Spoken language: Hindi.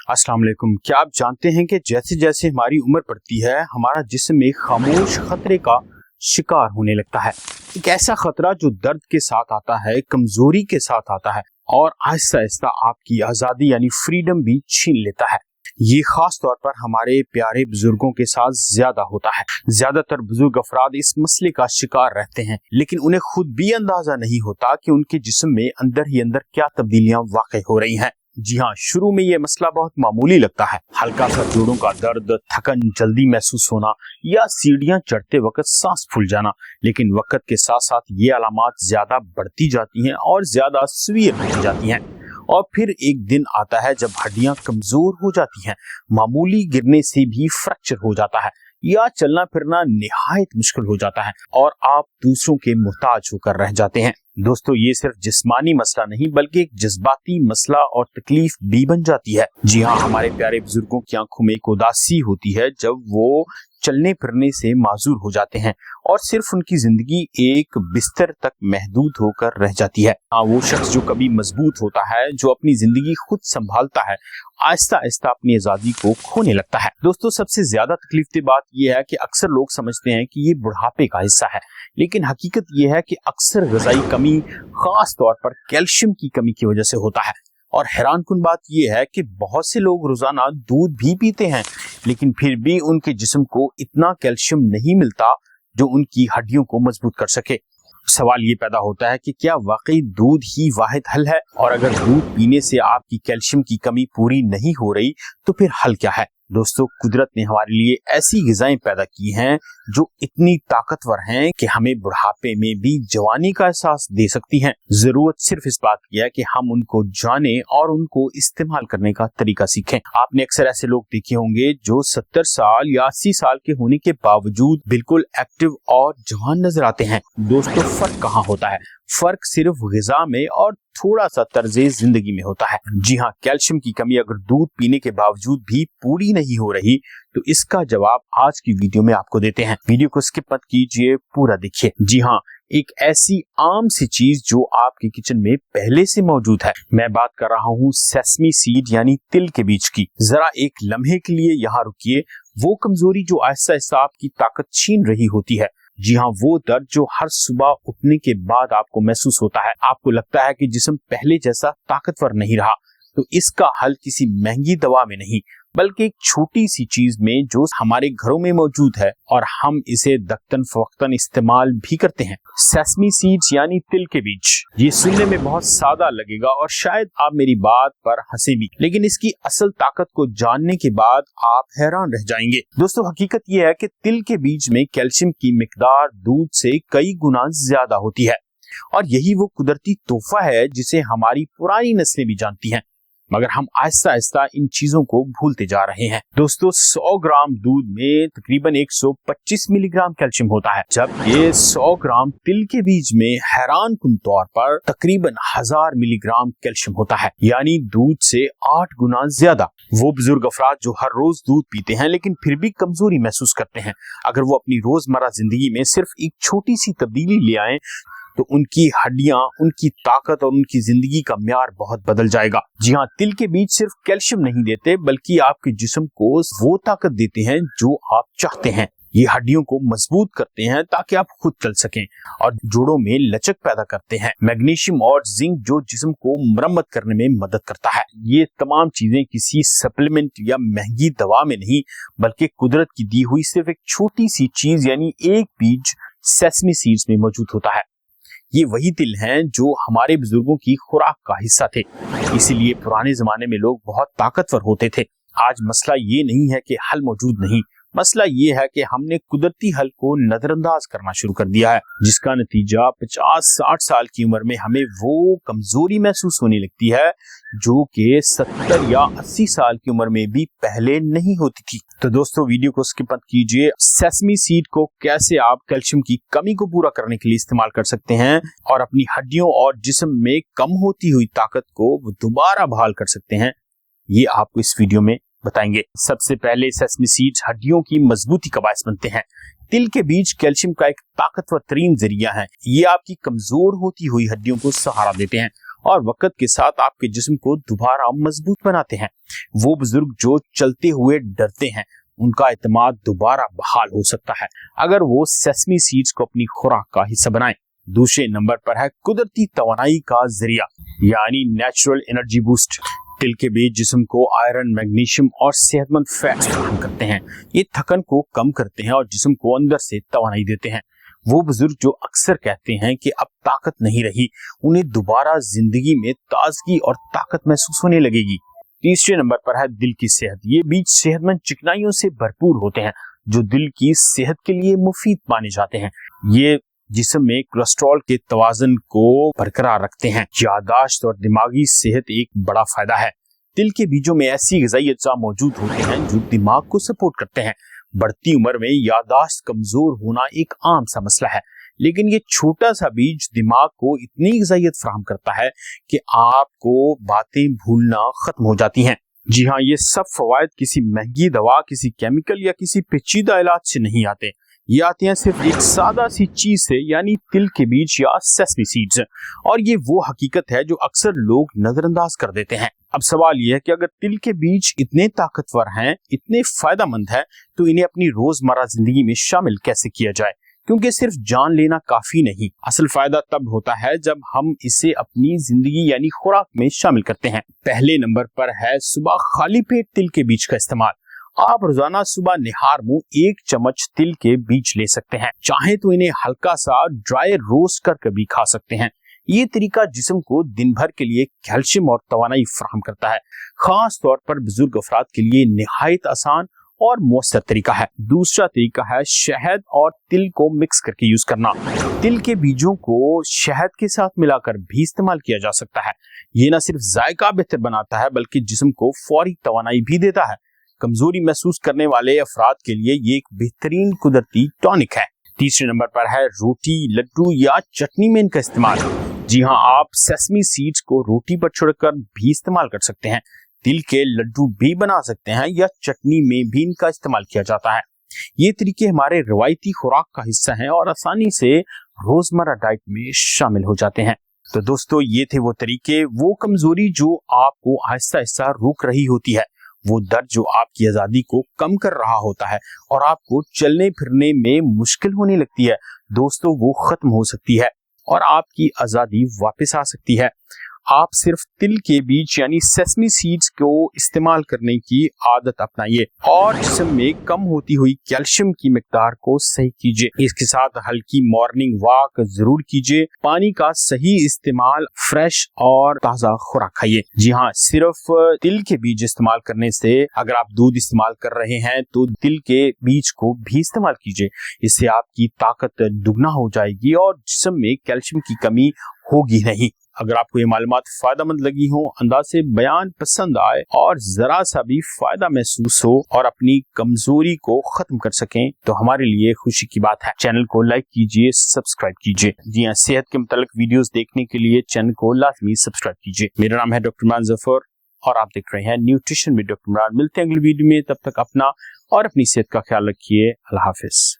अस्सलाम वालेकुम। क्या आप जानते हैं कि जैसे जैसे हमारी उम्र बढ़ती है हमारा जिस्म एक खामोश खतरे का शिकार होने लगता है। एक ऐसा खतरा जो दर्द के साथ आता है, कमजोरी के साथ आता है और आहिस्ता आहिस्ता आपकी आज़ादी यानी फ्रीडम भी छीन लेता है। ये खास तौर पर हमारे प्यारे बुजुर्गों के साथ ज्यादा होता है। ज्यादातर बुजुर्ग अफराद इस मसले का शिकार रहते हैं, लेकिन उन्हें खुद भी अंदाजा नहीं होता कि उनके जिस्म में अंदर ही अंदर क्या तब्दीलियां वाक़ई हो रही हैं। जी हाँ, शुरू में ये मसला बहुत मामूली लगता है। हल्का सा जोड़ों का दर्द, थकन जल्दी महसूस होना या सीढ़ियां चढ़ते वक्त सांस फूल जाना। लेकिन वक्त के साथ साथ ये अलामात ज्यादा बढ़ती जाती हैं और ज्यादा सीवियर होती जाती हैं। और फिर एक दिन आता है जब हड्डियां कमजोर हो जाती हैं, मामूली गिरने से भी फ्रैक्चर हो जाता है या चलना फिरना निहायत मुश्किल हो जाता है और आप दूसरों के मोहताज होकर रह जाते हैं। दोस्तों, ये सिर्फ जिस्मानी मसला नहीं बल्कि एक जज्बाती मसला और तकलीफ भी बन जाती है। जी हाँ, हमारे प्यारे बुजुर्गों की आंखों में एक उदासी होती है जब वो चलने फिरने से माजूर हो जाते हैं और सिर्फ उनकी जिंदगी एक बिस्तर तक महदूद होकर रह जाती है। हाँ, वो शख्स जो कभी मजबूत होता है, जो अपनी जिंदगी खुद संभालता है, आहिस्ता आहिस्ता अपनी आजादी को खोने लगता है। दोस्तों, सबसे ज्यादा तकलीफ बात यह है कि अक्सर लोग समझते हैं कि ये बुढ़ापे का हिस्सा है, लेकिन हकीकत यह है कि अक्सर ग़िज़ाई कमी, खास तौर पर कैल्शियम की कमी की वजह से होता है। और हैरानकुन बात यह है कि बहुत से लोग रोजाना दूध भी पीते हैं, लेकिन फिर भी उनके जिस्म को इतना कैल्शियम नहीं मिलता जो उनकी हड्डियों को मजबूत कर सके। सवाल ये पैदा होता है कि क्या वाकई दूध ही वाहिद हल है, और अगर दूध पीने से आपकी कैल्शियम की कमी पूरी नहीं हो रही तो फिर हल क्या है? दोस्तों, कुदरत ने हमारे लिए ऐसी ग़िज़ाएं पैदा की हैं जो इतनी ताकतवर हैं कि हमें बुढ़ापे में भी जवानी का एहसास दे सकती हैं। जरूरत सिर्फ इस बात की है कि हम उनको जाने और उनको इस्तेमाल करने का तरीका सीखें। आपने अक्सर ऐसे लोग देखे होंगे जो 70 साल या 80 साल के होने के बावजूद बिल्कुल एक्टिव और जवान नजर आते हैं। दोस्तों, फर्क कहाँ होता है? फर्क सिर्फ ग़िज़ा में और थोड़ा सा तर्ज़े जिंदगी में होता है। जी हाँ, कैल्शियम की कमी अगर दूध पीने के बावजूद भी पूरी नहीं हो रही तो इसका जवाब आज की वीडियो में आपको देते हैं। वीडियो को स्किप मत कीजिए, पूरा देखिए। जी हाँ, एक ऐसी आम सी चीज जो आपके किचन में पहले से मौजूद है। मैं बात कर रहा हूँ सेसमी सीड यानी तिल के बीज की। जरा एक लम्हे के लिए यहाँ रुकिए। वो कमजोरी जो आहिस्ता आहिस्ता आपकी ताकत छीन रही होती है, जी हाँ, वो दर्द जो हर सुबह उठने के बाद आपको महसूस होता है, आपको लगता है कि जिस्म पहले जैसा ताकतवर नहीं रहा, तो इसका हल किसी महंगी दवा में नहीं बल्कि एक छोटी सी चीज में जो हमारे घरों में मौजूद है और हम इसे दक्तन फवक्तन इस्तेमाल भी करते हैं। सेसमी सीड्स यानी तिल के बीज। ये सुनने में बहुत सादा लगेगा और शायद आप मेरी बात पर हंसे भी, लेकिन इसकी असल ताकत को जानने के बाद आप हैरान रह जाएंगे। दोस्तों, हकीकत यह है कि तिल के बीज में कैल्शियम की मिकदार दूध से कई गुना ज्यादा होती है और यही वो कुदरती तोहफा है जिसे हमारी पुरानी नस्लें भी जानती हैं, मगर हम आहिस्ता आहिस्ता इन चीजों को भूलते जा रहे हैं। दोस्तों, 100 ग्राम दूध में तकरीबन 125 मिलीग्राम कैल्शियम होता है, जबकि 100 ग्राम तिल के बीज में हैरानकुन तौर पर तकरीबन 1000 मिलीग्राम कैल्शियम होता है, यानी दूध से 8 गुना ज्यादा। वो बुजुर्ग अफराद जो हर रोज दूध पीते हैं लेकिन फिर भी कमजोरी महसूस करते हैं, अगर वो अपनी रोजमर्रा जिंदगी में सिर्फ एक छोटी सी तब्दीली ले आए तो उनकी हड्डियां, उनकी ताकत और उनकी जिंदगी का म्यार बहुत बदल जाएगा। जी हाँ, तिल के बीज सिर्फ कैल्शियम नहीं देते बल्कि आपके जिस्म को वो ताकत देते हैं जो आप चाहते हैं। ये हड्डियों को मजबूत करते हैं ताकि आप खुद चल सकें और जोड़ों में लचक पैदा करते हैं। मैग्नीशियम और जिंक जो जिस्म को मरम्मत करने में मदद करता है। ये तमाम चीजें किसी सप्लीमेंट या महंगी दवा में नहीं बल्कि कुदरत की दी हुई सिर्फ एक छोटी सी चीज यानी एक बीज सेसमी सीड्स में मौजूद होता है। ये वही तिल हैं जो हमारे बुजुर्गों की खुराक का हिस्सा थे, इसीलिए पुराने जमाने में लोग बहुत ताकतवर होते थे। आज मसला ये नहीं है कि हल मौजूद नहीं, मसला ये है कि हमने कुदरती हल को नजरअंदाज करना शुरू कर दिया है, जिसका नतीजा 50-60 साल की उम्र में हमें वो कमजोरी महसूस होने लगती है जो कि 70 या 80 साल की उम्र में भी पहले नहीं होती थी। तो दोस्तों, वीडियो को स्किप मत कीजिए। सेसमी सीड को कैसे आप कैल्शियम की कमी को पूरा करने के लिए इस्तेमाल कर सकते हैं और अपनी हड्डियों और जिस्म में कम होती हुई ताकत को दोबारा बहाल कर सकते हैं, ये आपको इस वीडियो में बताएंगे। सबसे पहले सेसमी सीड्स हड्डियों की मजबूती का बायस बनते हैं। तिल के बीज कैल्शियम का एक ताकतवर तरीन जरिया है। ये आपकी कमजोर होती हुई हड्डियों को सहारा देते हैं और वक्त के साथ आपके जिस्म को दोबारा मजबूत बनाते हैं। वो बुजुर्ग जो चलते हुए डरते हैं, उनका एतमाद दोबारा बहाल हो सकता है अगर वो सेसमी सीड्स को अपनी खुराक का हिस्सा बनाएं। दूसरे नंबर पर है कुदरती तवानाई का जरिया यानी नेचुरल एनर्जी बूस्ट। तिल के बीज जिस्म को आयरन, मैग्नीशियम और सेहतमंद फैट्स फराहम करते हैं। ये थकन को कम करते हैं और जिस्म को अंदर से तवानाई देते हैं। वो बुजुर्ग जो अक्सर कहते हैं कि अब ताकत नहीं रही, उन्हें दोबारा जिंदगी में ताजगी और ताकत महसूस होने लगेगी। तीसरे नंबर पर है दिल की सेहत। ये बीज सेहतमंद चिकनाइयों से भरपूर होते हैं जो दिल की सेहत के लिए मुफीद माने जाते हैं। ये जिस्म में कोलेस्ट्रॉल के तवाज़ुन को बरकरार रखते हैं। यादाश्त और दिमागी सेहत एक बड़ा फायदा है। तिल के बीजों में ऐसी ग़िज़ाई अज्जा मौजूद होते हैं जो दिमाग को सपोर्ट करते हैं। बढ़ती उम्र में यादाश्त कमजोर होना एक आम सा मसला है, लेकिन ये छोटा सा बीज दिमाग को इतनी ग़िज़ाइयत फराहम करता है कि आपको बातें भूलना खत्म हो जाती हैं। जी हाँ, ये सब फवायद किसी महंगी दवा, किसी केमिकल या किसी पेचीदा इलाज से नहीं आते। ये आते हैं सिर्फ एक सादा सी चीज से, यानी तिल के बीज या सेसमी सीड्स। और ये वो हकीकत है जो अक्सर लोग नजरअंदाज कर देते हैं। अब सवाल ये है कि अगर तिल के बीज इतने ताकतवर हैं, इतने फायदेमंद हैं, तो इन्हें अपनी रोजमर्रा जिंदगी में शामिल कैसे किया जाए? क्योंकि सिर्फ जान लेना काफी नहीं, असल फायदा तब होता है जब हम इसे अपनी जिंदगी यानी खुराक में शामिल करते हैं। पहले नंबर पर है सुबह खाली पेट तिल के बीज का इस्तेमाल। आप रोजाना सुबह निहार मुंह 1 चम्मच तिल के बीज ले सकते हैं। चाहे तो इन्हें हल्का सा ड्राई रोस्ट कर भी खा सकते हैं। ये तरीका जिस्म को दिन भर के लिए कैल्शियम और तवानाई फराहम करता है। खास तौर पर बुजुर्ग अफराद के लिए निहायत आसान और मौसर तरीका है। दूसरा तरीका है शहद और तिल को मिक्स करके यूज करना। तिल के बीजों को शहद के साथ मिलाकर भी इस्तेमाल किया जा सकता है। ये न सिर्फ जायका बेहतर बनाता है बल्कि जिस्म को फौरी तवानाई भी देता है। कमजोरी महसूस करने वाले अफराद के लिए ये एक बेहतरीन कुदरती टॉनिक है। तीसरे नंबर पर है रोटी, लड्डू या चटनी में इनका इस्तेमाल। जी हाँ, आप सेसमी सीड्स को रोटी पर छिड़कर भी इस्तेमाल कर सकते हैं। तिल के लड्डू भी बना सकते हैं या चटनी में भी इनका इस्तेमाल किया जाता है। ये तरीके हमारे रवायती खुराक का हिस्सा हैं और आसानी से रोजमर्रा डाइट में शामिल हो जाते हैं। तो दोस्तों, ये थे वो तरीके, वो कमजोरी जो आपको आहिस्ता आहिस्ता रोक रही होती है, वो दर्द जो आपकी आजादी को कम कर रहा होता है और आपको चलने फिरने में मुश्किल होने लगती है। दोस्तों, वो खत्म हो सकती है और आपकी आजादी वापस आ सकती है। आप सिर्फ तिल के बीज यानी सेसमी सीड्स को इस्तेमाल करने की आदत अपनाइए और जिस्म में कम होती हुई कैल्शियम की मिकदार को सही कीजिए। इसके साथ हल्की मॉर्निंग वॉक जरूर कीजिए। पानी का सही इस्तेमाल, फ्रेश और ताज़ा खुराक खाइए। जी हाँ, सिर्फ तिल के बीज इस्तेमाल करने से, अगर आप दूध इस्तेमाल कर रहे हैं तो तिल के बीज को भी इस्तेमाल कीजिए। इससे आपकी ताकत दुगना हो जाएगी और जिस्म में कैल्शियम की कमी होगी नहीं। अगर आपको ये मालूमात फायदेमंद लगी हो, अंदाज़े बयान पसंद आए और जरा सा भी फायदा महसूस हो और अपनी कमजोरी को खत्म कर सकें, तो हमारे लिए खुशी की बात है। चैनल को लाइक कीजिए, सब्सक्राइब कीजिए। जी हाँ, सेहत के मुतालिक वीडियोस देखने के लिए चैनल को लाजमी सब्सक्राइब कीजिए। मेरा नाम है डॉक्टर इमरान जफर और आप देख रहे हैं न्यूट्रिशन विद डॉक्टर इमरान। मिलते हैं अगली वीडियो में, तब तक अपना और अपनी सेहत का ख्याल रखिए। अल्लाह हाफिज।